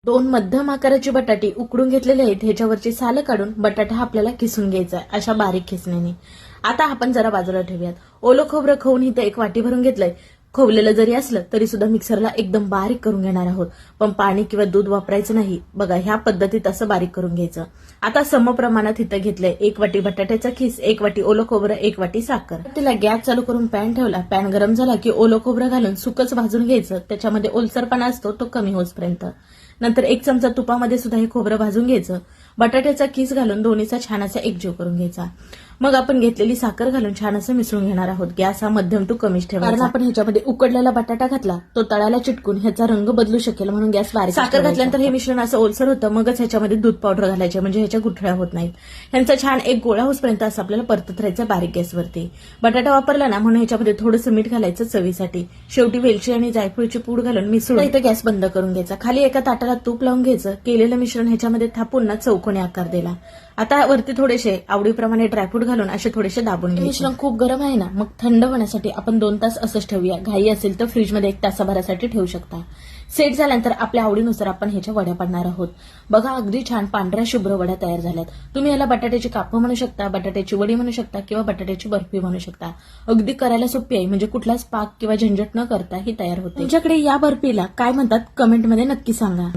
2 मध्यम आकाराची बटाटी उकडून घेतलेले आहेत. ह्याच्यावरची सालं काढून बटाटा हा आपल्याला किसून घ्यायचा आहे अशा बारीक किसण्याने. आता आपण जरा बाजूला ठेवूयात. ओलं खोबरं खवून इथं 1 वाटी भरून घेतलंय. खोवलेलं जरी असलं तरी सुद्धा मिक्सरला एकदम बारीक करून घेणार आहोत, पण पाणी किंवा दूध वापरायचं नाही. बघा ह्या पद्धतीत असं बारीक करून घ्यायचं. आता समप्रमाणात इथं घेतलंय 1 वाटी बटाट्याचा खीस, 1 वाटी ओलं खोबरं, 1 वाटी साखर. तिला गॅस चालू करून पॅन ठेवला. पॅन गरम झाला की ओलं खोबरं घालून सुकच भाजून घ्यायचं. त्याच्यामध्ये ओलसरपणा असतो तो कमी होईपर्यंत. नंतर 1 चमचा तुपामध्ये सुद्धा हे खोबरं भाजून घ्यायचं. बटाट्याचा खीस घालून दोन्हीचा छान असा एकजीव करून घ्यायचा. मग आपण घेतलेली साखर घालून छान असं मिसळून घेणार आहोत. गॅस हा मध्यम टू कमीच ठेवायचा, कारण आपण ह्याच्यामध्ये उकडलेला बटाटा घातला तो तळाला चिटकून ह्याचा रंग बदलू शकेल, म्हणून गॅस बारीक. साखर घातल्यानंतर हे मिश्रण असं ओलसर होतं. मगच ह्याच्यामध्ये दूध पावडर घालायचे, म्हणजे ह्याच्या गुठळ्या होत नाहीत. ह्यांचा छान एक गोळा होईपर्यंत असं आपल्याला परतत राहायचं बारीक गॅसवरती. बटाटा वापरला ना म्हणून ह्याच्यामध्ये थोडंसं मीठ घालायचं चवीसाठी. शेवटी वेलची आणि जायफळची पूड घालून मिसळून इथं गॅस बंद करून घ्यायचा. खाली एका ताटाला तूप लावून घ्यायचं. केलेलं मिश्रण ह्याच्यामध्ये थापून ना चौकोनी आकार दिला. आता वरती थोडेसे आवडीप्रमाणे ड्रायफ्रूट घालून असे थोडेसे दाबून घ्यायचे. मिश्रण खूप गरम आहे ना, मग थंड होण्यासाठी आपण 2 तास असंच ठेवूया. घाई असेल तर फ्रीजमध्ये 1 तासाभरासाठी ठेवू शकता. सेट झाल्यानंतर आपल्या आवडीनुसार आपण ह्याच्या वड्या पाडणार आहोत. बघा अगदी छान पांढऱ्या शुभ्र वड्या तयार झाल्यात. तुम्ही याला बटाट्याची कापं म्हणू शकता, बटाट्याची वडी म्हणू शकता किंवा बटाट्याची बर्फी म्हणू शकता. अगदी करायला सोपी आहे, म्हणजे कुठलाच पाक किंवा झंझट न करता ही तयार होते. तुमच्याकडे या बर्फीला काय म्हणतात कमेंटमध्ये नक्की सांगा.